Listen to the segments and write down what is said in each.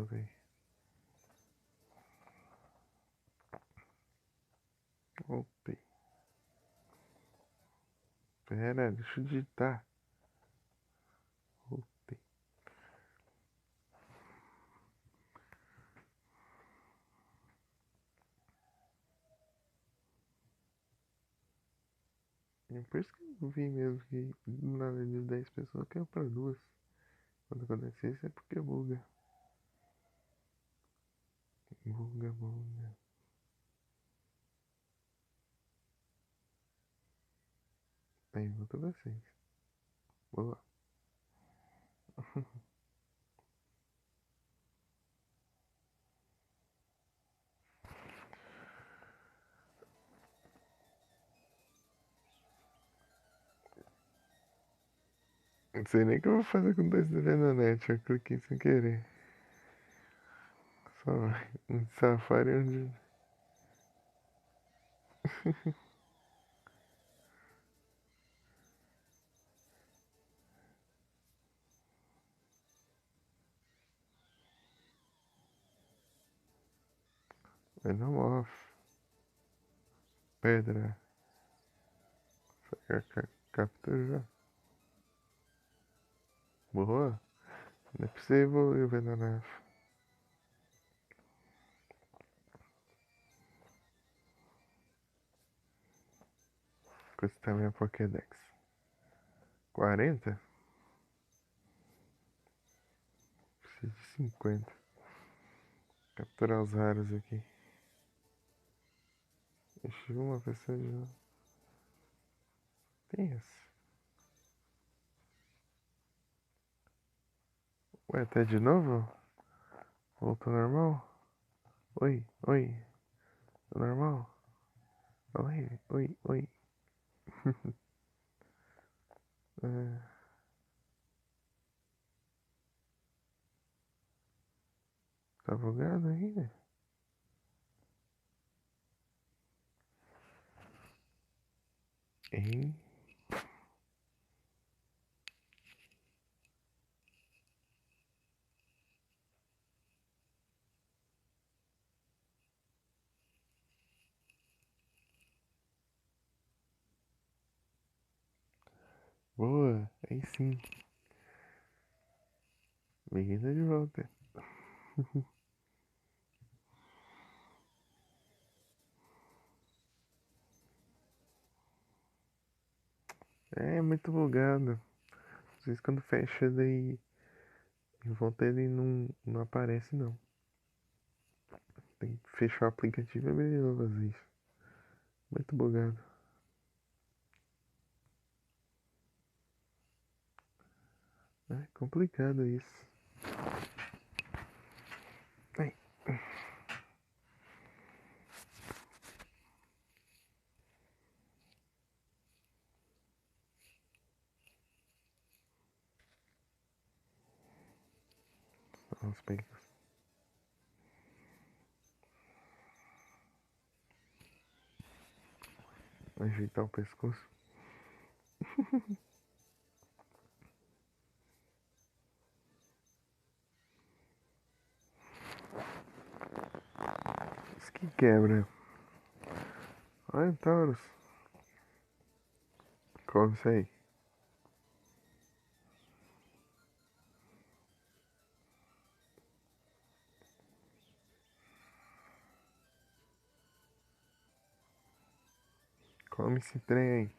velho. Voltei. Pera, deixa eu digitar. Voltei. É por isso que eu vi mesmo que do nada de 10 pessoas caiu pra 2. Quando acontece isso é porque buga. Buga, buga. Aí, voltou vocês. Boa. Não sei nem o que eu vou fazer com 2 na net. Eu cliquei sem querer. Só um Safari onde. Mas não off. Pedra. Captura já. Boa. Não é possível eu ver na nave. Quanto tá minha Pokédex? 40? Preciso de 50. Capturar os raros aqui. Ixi, uma pessoa de novo. Tem esse. Ué, tá de novo? Voltou normal? Oi, oi. Tá normal? Oi, oi, oi. É, tá bugado ainda? Hein? Boa, aí sim. Bem-vinda de volta. É muito bugado. Às vezes quando fecha daí em volta ele não aparece não. Tem que fechar o aplicativo e abrir de novo às vezes. Muito bugado. É complicado isso. Ai, os peitos. Ajeitar o pescoço. Isso que quebra. Olha, Taurus. Come isso aí. Come esse trem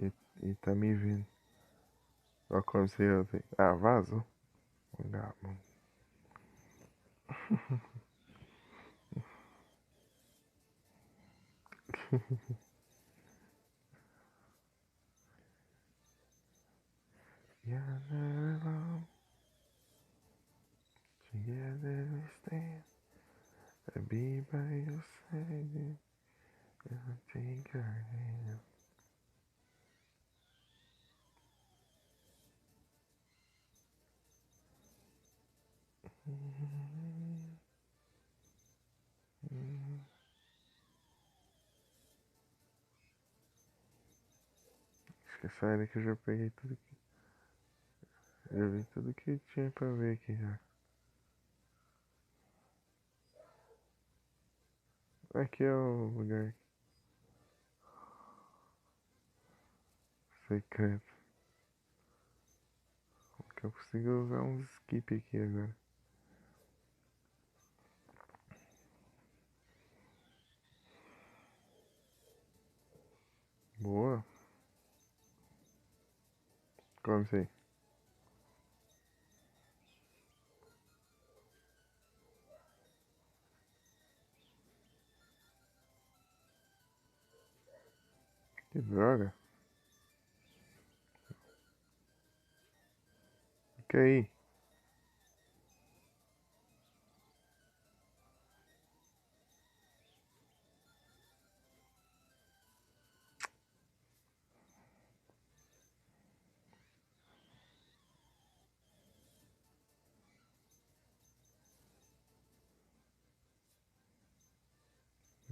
aí. E tá me vendo. Ó, come esse outro aí. Ah, vazou. Vagabundo. You're not alone. Together we stand. I'll be by your side. I'll take your hand. Acho que essa área que eu já peguei tudo que. Já vi tudo que tinha pra ver aqui já. Aqui é o lugar secreto. Que eu consigo usar uns skip aqui agora. Boa. Come isso aí. Que droga. Fica aí.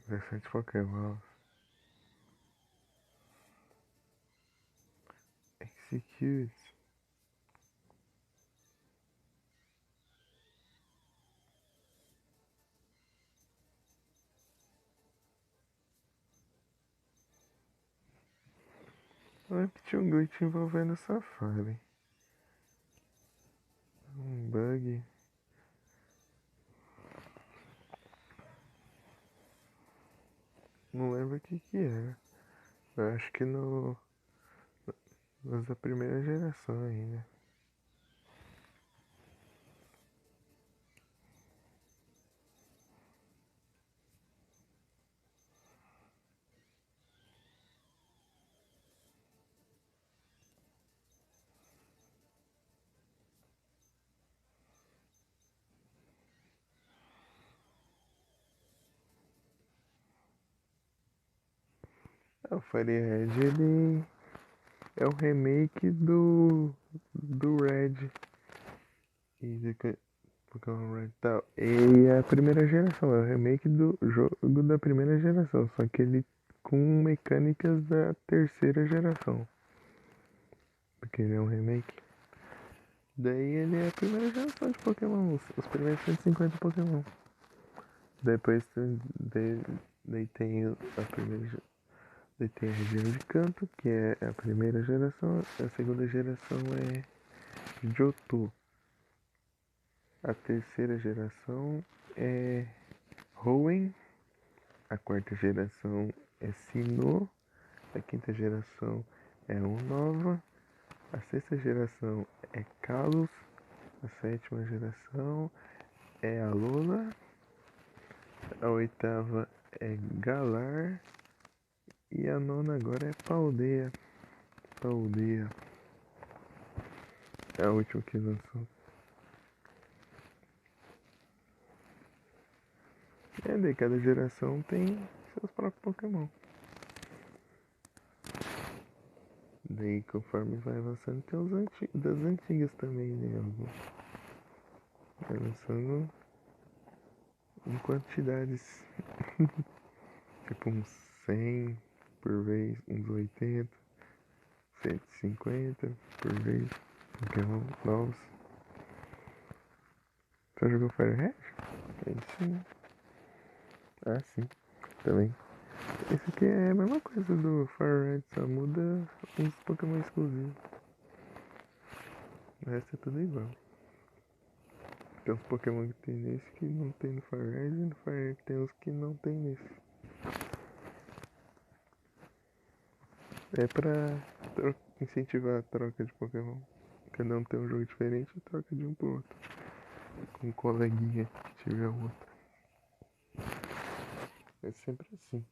Bastante Pokémon. Execute. Olha que tinha um glitch envolvendo o Safari. Um bug. Não lembro o que era. Eu acho que no. Nos da primeira geração ainda. O Fire Red ele é um remake do Red. E de Pokémon Red e tal. E é a primeira geração, é o remake do jogo da primeira geração, só que ele com mecânicas da terceira geração. Porque ele é um remake. Daí ele é a primeira geração de Pokémon, os primeiros 150 Pokémon. Depois daí tem a primeira. Daí tem a região de canto, que é a primeira geração. A segunda geração é Johto. A terceira geração é Hoenn. A quarta geração é Sinnoh. A quinta geração é Unova. A sexta geração é Kalos. A sétima geração é Alola. A oitava é Galar. E a nona agora é Paldea. Paldea. É a última que lançou. Daí cada geração tem seus próprios Pokémon. Daí conforme vai avançando tem os das antigas também, né? Vai lançando em quantidades. Tipo uns 100 por vez, uns 80, 150 por vez. Pokémon novos. Você jogou Fire Red? É isso, né? Ah, sim. Também. Esse aqui é a mesma coisa do Fire Red, só muda uns Pokémon exclusivos. O resto é tudo igual. Tem uns Pokémon que tem nesse que não tem no Fire Red e no Fire Red tem uns que não tem nesse. É pra incentivar a troca de Pokémon. Cada um tem um jogo diferente e troca de um pro outro. Com um coleguinha que tiver outro. É sempre assim.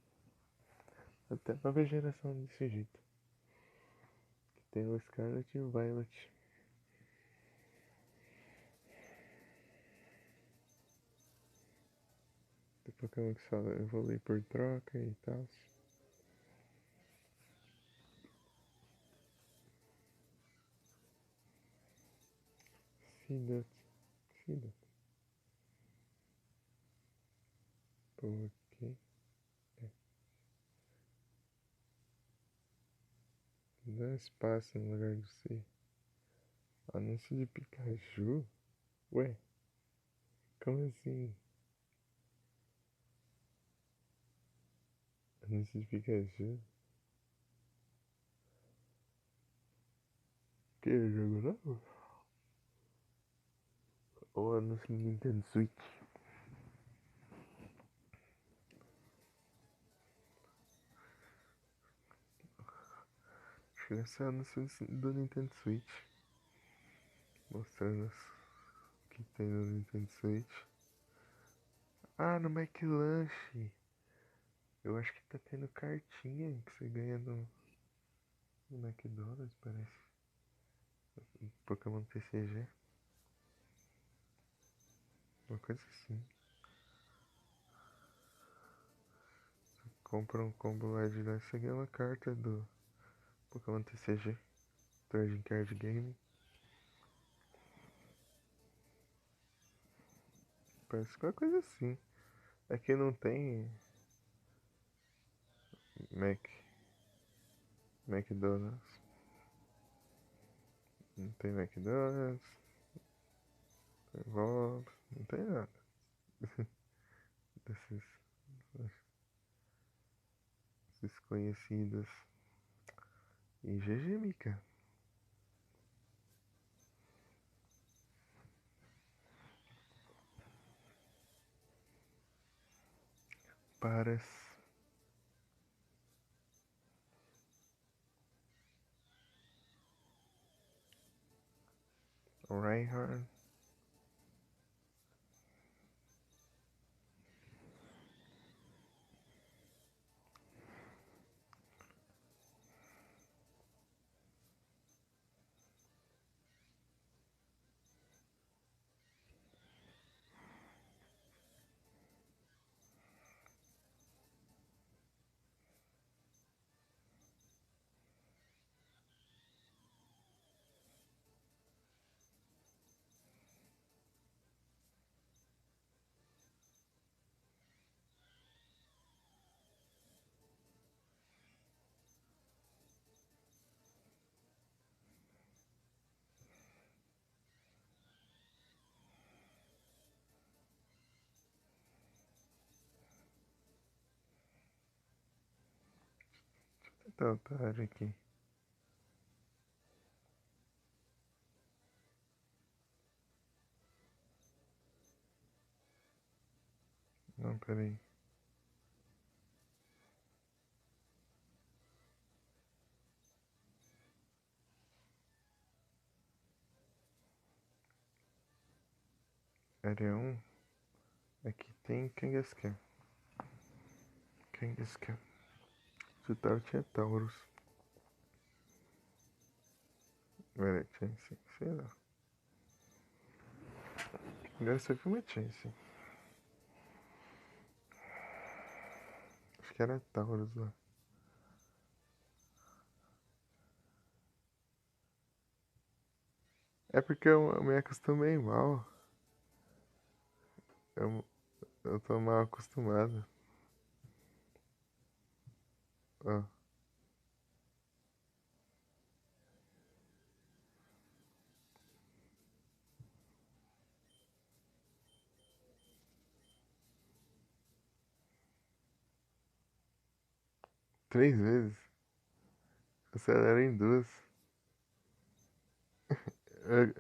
Até a nova geração desse jeito. Que tem o Scarlet e o Violet. Tem Pokémon que só evolui por troca e tal. Seedot. Seedot. Ok. Dá espaço no lugar do C. Anúncio de Pikachu? Ué, como assim? Anúncio de Pikachu? Que jogo novo? Ou anúncio do Nintendo Switch? Acho que deve ser anúncio do Nintendo Switch. Mostrando o que tem no Nintendo Switch. Ah, no McLanche. Eu acho que tá tendo cartinha que você ganha no McDonald's, parece. Pokémon TCG. Uma coisa assim. Compra um combo lá de lá e você ganha uma carta do Pokémon TCG. Trading Card Game. Parece que é uma coisa assim. Aqui não tem McDonald's. Não tem McDonald's. Não tem Bob. Não tem nada. Desses desconhecidos. E GG, Mika. Paras. Reinhardt. Tá otário aqui. Não, peraí. Área 1. Aqui tem Kangaskhan. Kangaskhan. Se tal tinha Taurus. Agora Chansey. Sei lá. Agora só vi uma Chansey. Acho que era Taurus lá. É porque eu me acostumei mal. Eu, eu tô mal acostumado. Ó. 3 vezes. Acelera em 2.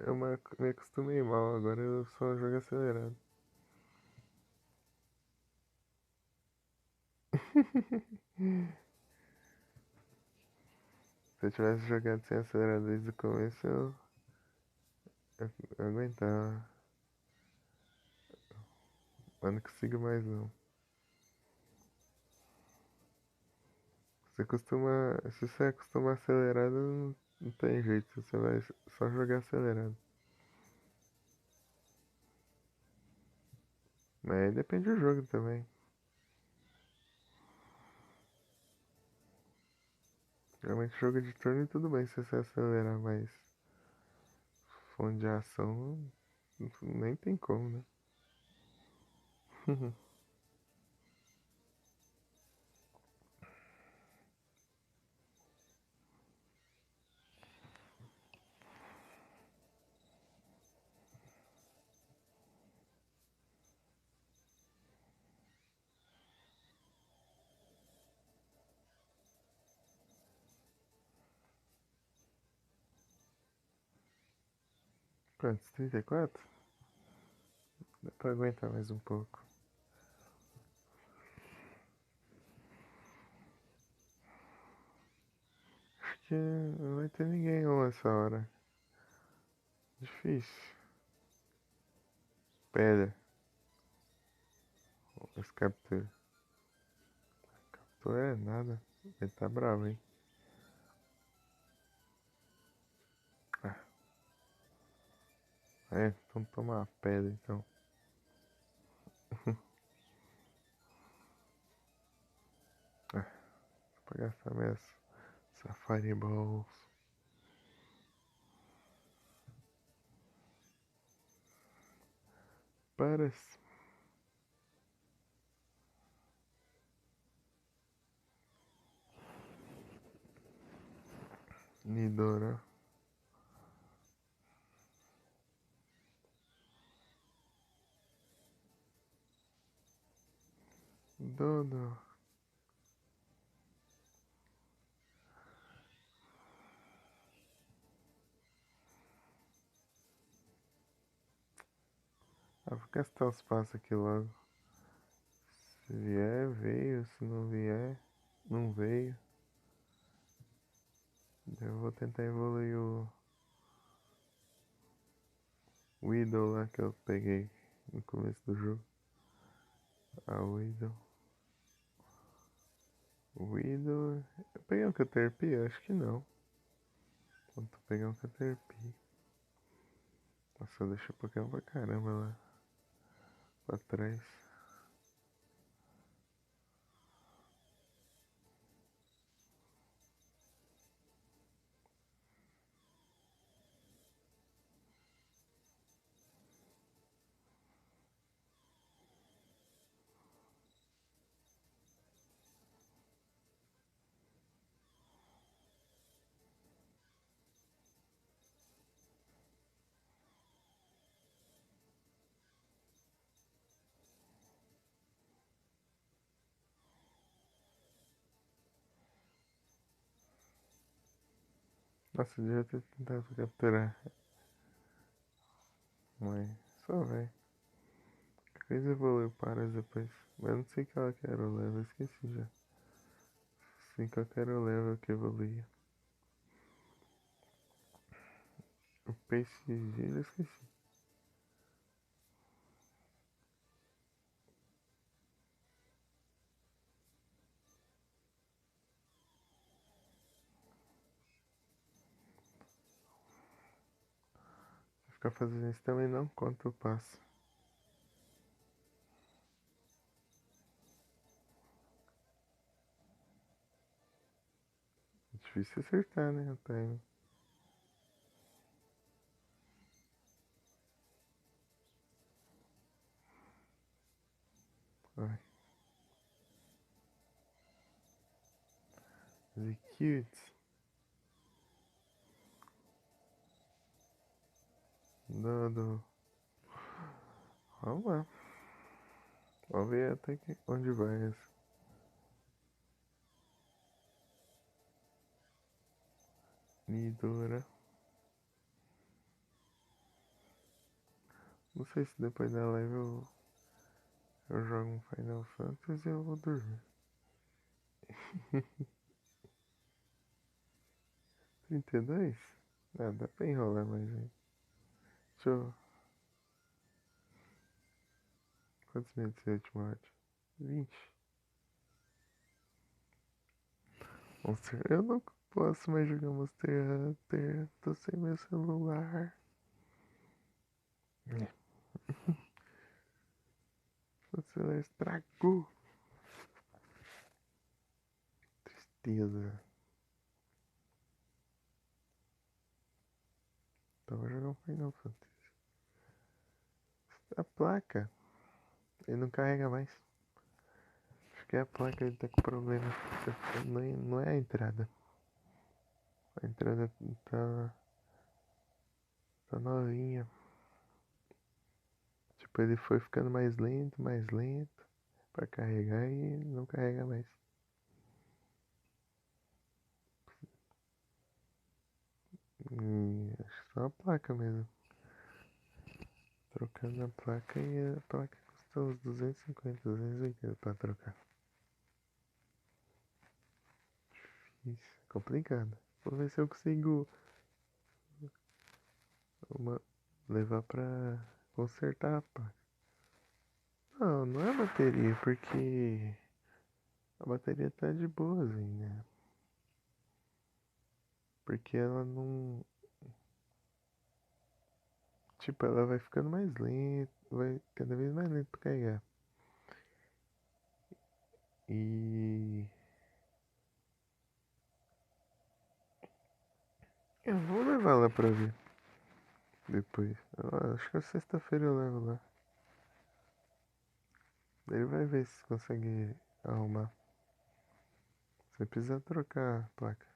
Eu me acostumei mal. Agora eu só jogo acelerado. Se eu tivesse jogado sem acelerar desde o começo, eu aguentava. Mas não consigo mais não. Se você acostumar acelerado, não tem jeito. Você vai só jogar acelerado. Mas aí depende do jogo também. Realmente jogo de turno tudo bem se você acelerar, mas fone de ação nem tem como, né? Quantos? 34? Dá pra aguentar mais um pouco. Acho que não vai ter ninguém não essa hora. Difícil. Pedra. Esse captura. Captura é nada. Ele tá bravo, hein? Ah, então toma a pedra então. Ah, pra gastar minhas Safari Balls. Parece. Nidora. Dodo. Ah, vou gastar os passos aqui logo. Se vier, veio. Se não vier, não veio. Eu vou tentar evoluir o Idol lá que eu peguei no começo do jogo. O Idol. O Idol. Eu peguei um Caterpie? Acho que não. Quando eu peguei um Caterpie. Nossa, deixa o Pokémon pra caramba lá. Pra trás. Nossa, eu devia ter tentado capturar. Mas só vai. Coisa evoluiu para depois. Mas eu não sei qual que era o level, eu esqueci já. Sim, qual que era o level que evoluía. O PSG eu esqueci. Ficar fazendo isso também não conta o passo. É difícil acertar, né? O time. Vai. Execute. Dado. Vamos lá. Vamos ver até que, onde vai essa. Nidora. Não sei se depois da live eu jogo um Final Fantasy e eu vou dormir. 32? Ah, dá pra enrolar mais aí. Deixa eu. Quantos minutos é a última hora? 20. Monster. Eu não posso mais jogar Monster Hunter. Tô sem meu celular. É. O celular estragou. Tristeza. Então vou jogar um Final Fantasy. A placa. Ele não carrega mais. Acho que a placa ele tá com problema. Não é a entrada. A entrada tá novinha. Tipo, ele foi ficando mais lento pra carregar e não carrega mais. Acho que só a placa mesmo. trocando a placa e a placa custa uns 250, 280 pra trocar. Isso, complicado. Vou ver se eu consigo levar pra consertar a placa. Não, não é a bateria, porque a bateria tá de boa ainda. Porque ela não. Tipo, ela vai ficando mais lenta, vai cada vez mais lenta pra carregar. E eu vou levar lá pra ver depois. Acho que sexta-feira eu levo lá. Ele vai ver se consegue arrumar. Você precisa trocar a placa.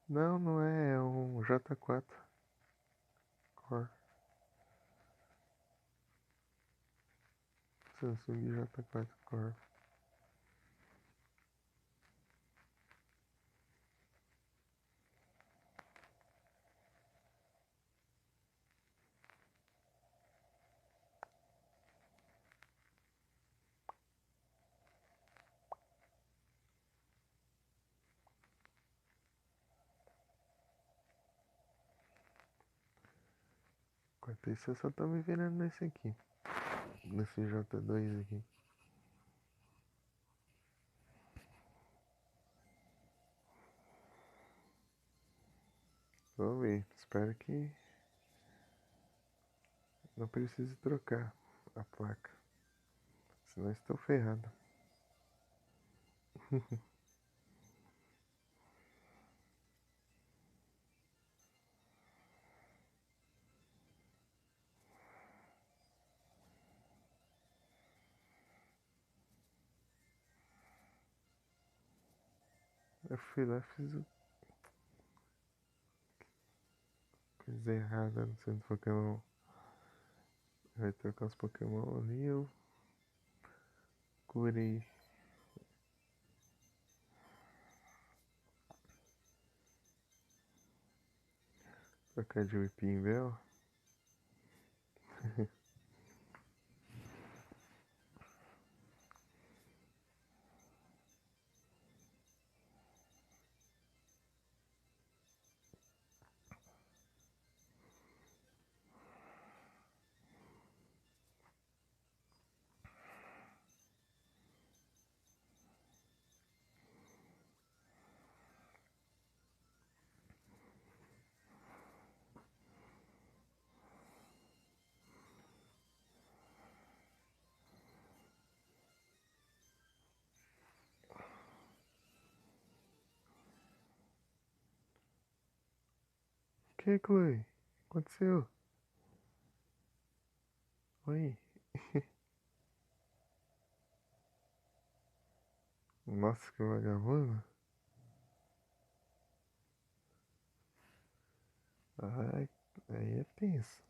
Não, não é, é um J4 Core. Samsung J4 Core. Enquanto isso eu só tô me virando nesse aqui. Nesse J2 aqui. Vamos ver. Espero que não precise trocar a placa. Senão estou ferrado. Eu fui lá, fiz coisa errada no centro Pokémon. Vai trocar os Pokémon ali, eu curei. Trocar de Whipping Bell. Que, Chloe? Aconteceu? Oi? Nossa, que vagabundo. Ai, aí é tenso.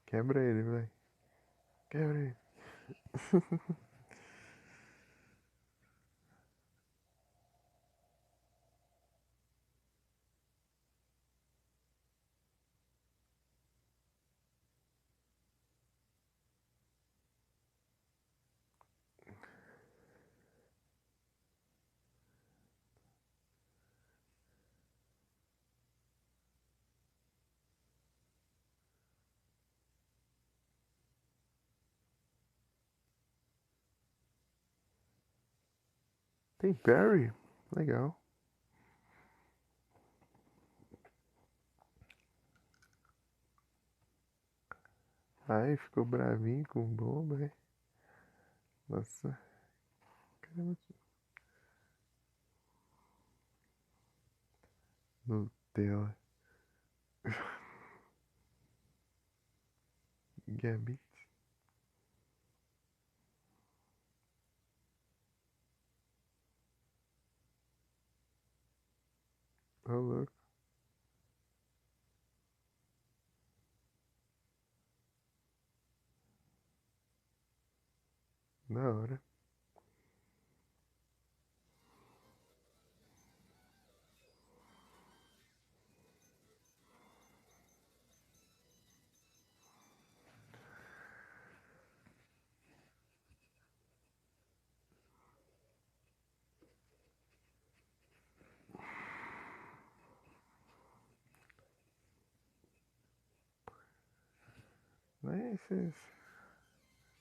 Quebra ele, vai. Quebra ele. Tem Perry? Legal. Ai, ficou bravinho com bomba, né? Nossa, caramba. Nutella. Gabi. Ô, louco. Da hora.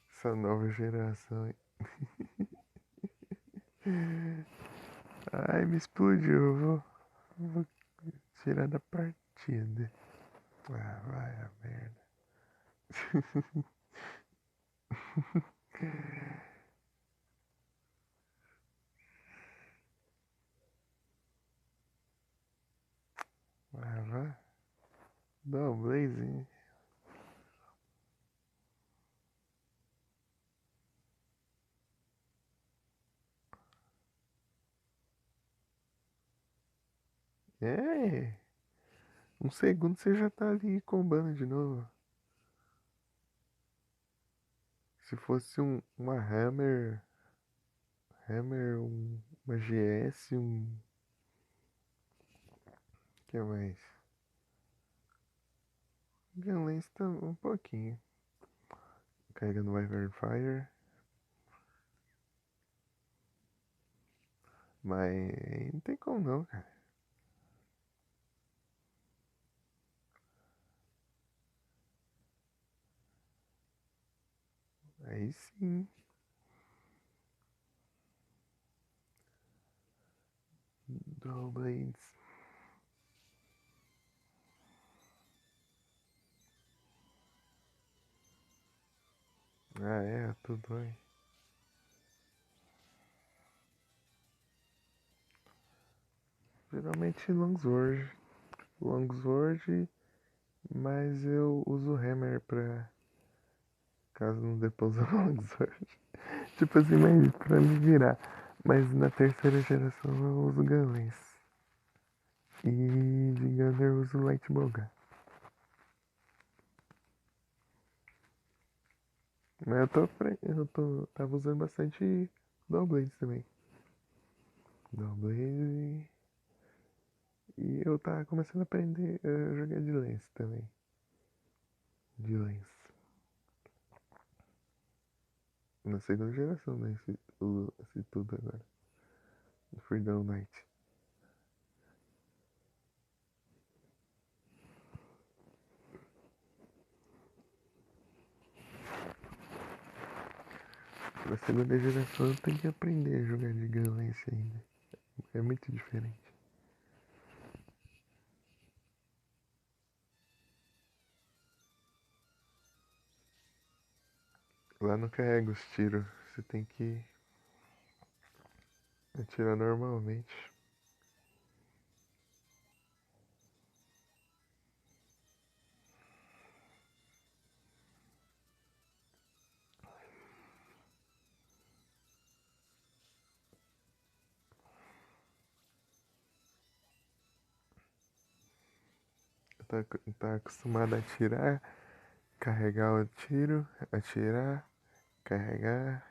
Essa nova geração aí. Ai, me explodiu. Eu vou tirar da partida. Ah, vai a merda. Ah, vai. Dá um blaze. É. Um segundo você já tá ali combando de novo. Se fosse uma Hammer, uma GS, que mais? Violência tá um pouquinho. Carregando Wyvern Fire. Mas não tem como não, cara. Aí sim. Dual Blades. Ah, é, tudo aí. Geralmente Longsword. Longsword, mas eu uso Hammer pra caso não dê pra usar Longsword. Tipo assim, mas pra me virar. Mas na terceira geração eu uso Gunlance. E de Gunner eu uso Lightbowgun. Mas tava usando bastante Dual Blades também. Dual Blade. E eu tava começando a aprender a jogar de Lance também. De Lance. Na segunda geração, né? Esse tudo agora. Freedom Knight. Na segunda geração eu tenho que aprender a jogar de Gunlance ainda. É muito diferente. Lá não carrega os tiros. Você tem que atirar normalmente. Tá acostumado a atirar, carregar o tiro, atirar, carregar,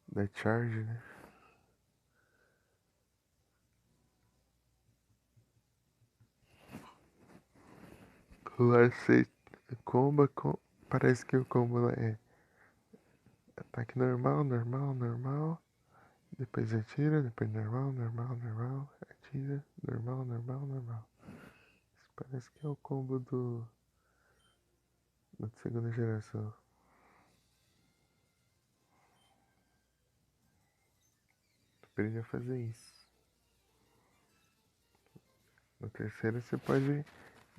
dar charge, né? Lá você parece que o combo lá é ataque normal, normal, normal. Depois atira, depois normal, normal, normal. Atira, normal, normal, normal. Isso parece que é o combo da segunda geração. Aprendi a fazer isso. Na terceira você pode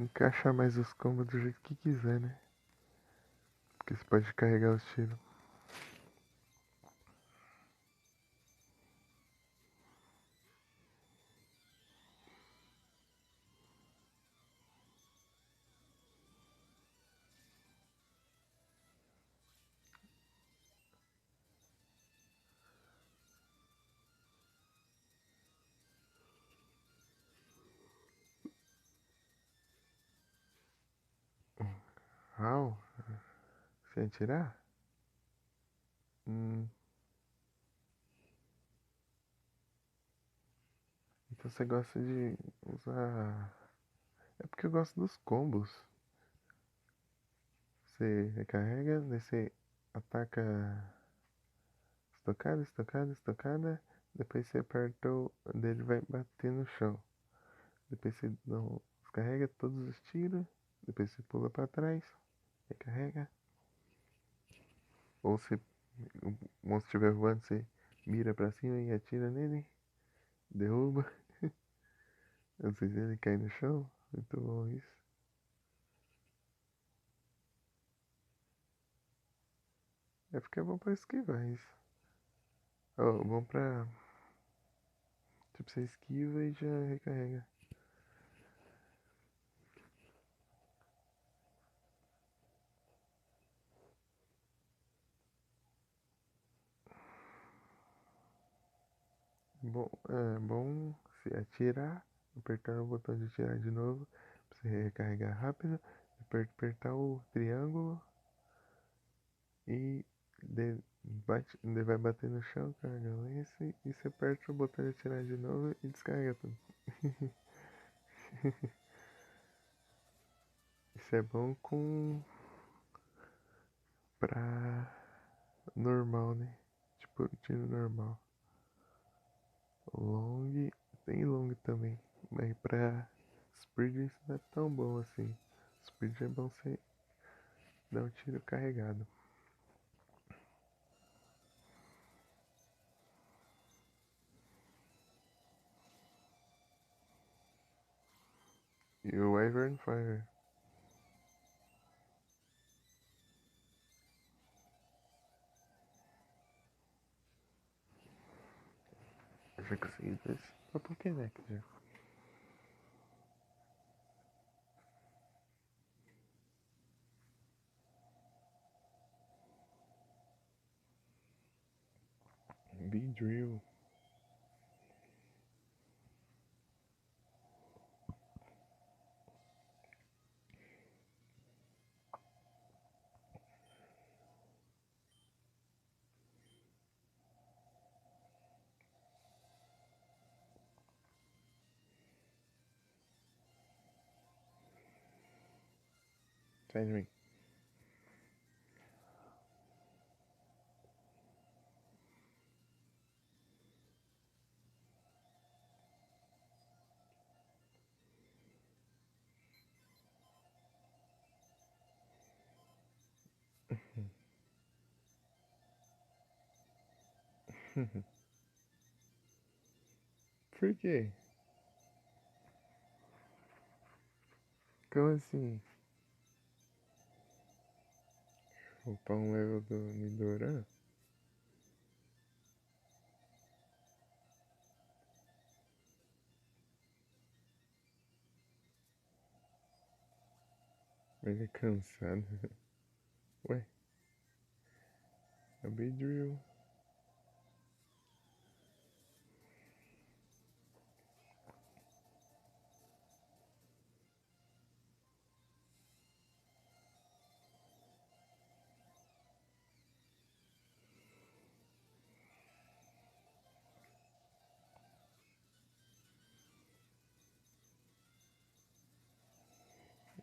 encaixar mais os combos do jeito que quiser, né? Porque você pode carregar os tiros. How? Sem atirar? Hum, então você gosta de usar. É porque eu gosto dos combos. Você recarrega, daí você ataca estocada, estocada, estocada. Depois você aperta o dele vai bater no chão. Depois você dá um descarrega todos os tiros, depois você pula pra trás, recarrega. Ou se o monstro estiver voando, você mira pra cima e atira nele, derruba. Às vezes ele cai no chão, muito bom isso. É porque é bom pra esquivar isso. Ó, bom pra. Tipo, você esquiva e já recarrega. Bom, é bom se atirar, apertar o botão de atirar de novo, pra você recarregar rápido, apertar o triângulo e vai bater no chão, carrega o lance e você aperta o botão de atirar de novo e descarrega tudo. Isso é bom pra normal, né? Tipo, tiro normal. Long, tem long também, mas pra speed isso não é tão bom assim. Speed é bom você dar um tiro carregado. E o Wyvern Fire. Eu já consegui desse pra Pokédex já. Beedrill. Sai de mim. Por quê? Como assim? Upar um level do Nidoran? Ele é cansado. Ué, é o Beedrill.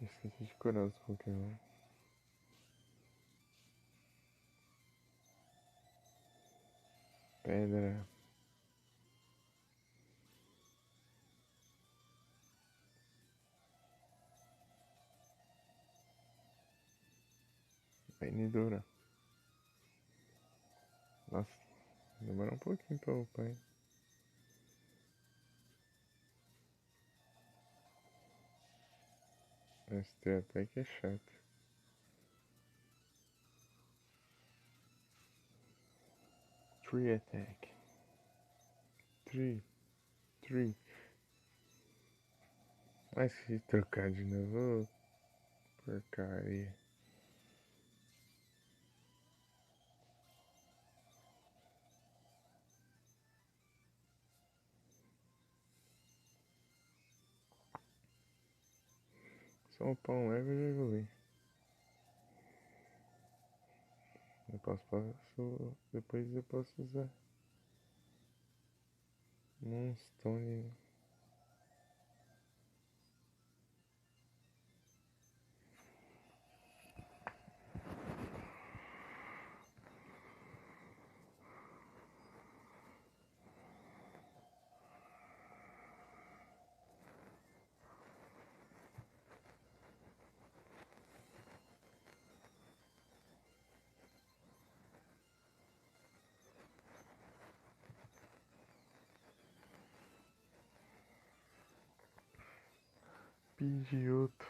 Esqueci de curar os Pokémon. Pedra. Vai Nidoran. Nossa, demora um pouquinho pra upar, hein? Esse até que é chato. Tree Attack. Tree. Mas se trocar de novo, porcaria. Só um pão leve e já evolui. Depois eu posso usar Moonstone. pedir outro.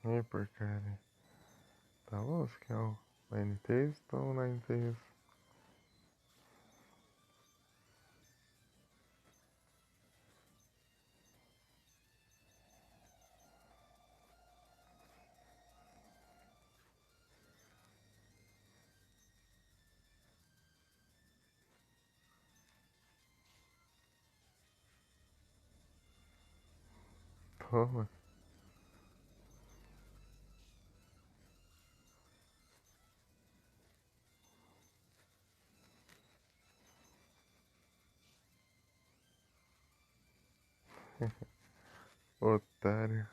É porcaria. Tá bom, você quer o Nine Tails? Então o Nine Tails. Toma. Otário.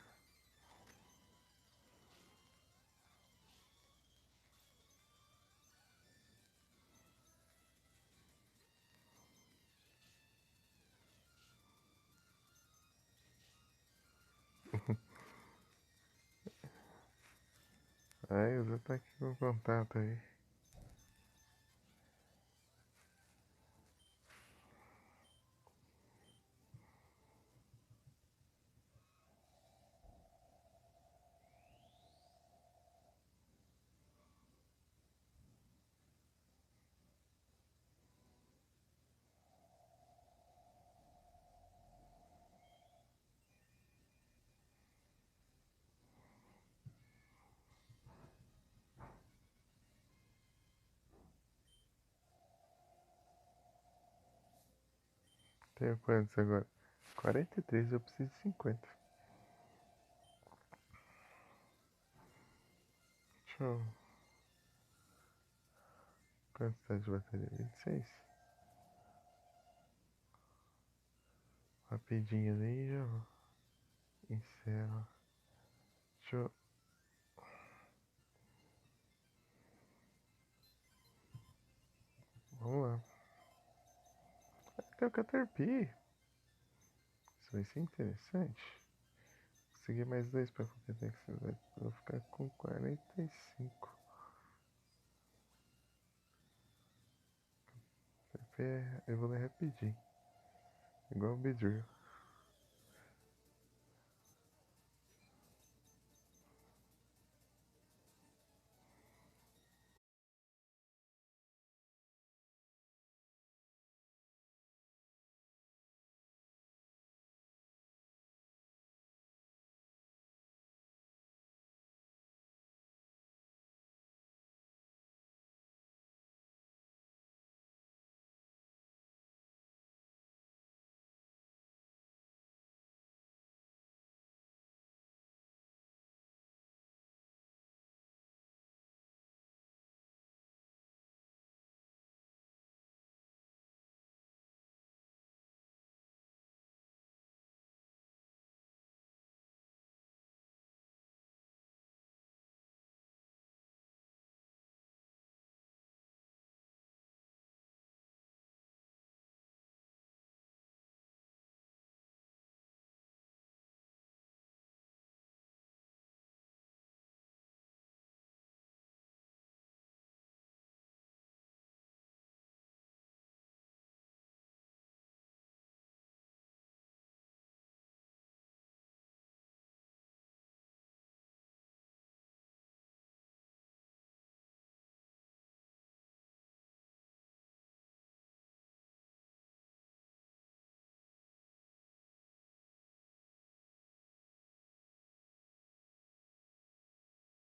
Aí, você tá aqui com o contato aí. Tenho quantos agora? 43, eu preciso de 50. Show. Quanto tá de bateria? 26. Rapidinho ali já encerro. Deixa eu... Vamos lá. Tem o Caterpie. Isso vai ser interessante. Consegui mais dois pra completar que você vai. Vou ficar com 45. Caterpie evolui rapidinho. Igual o Beedrill.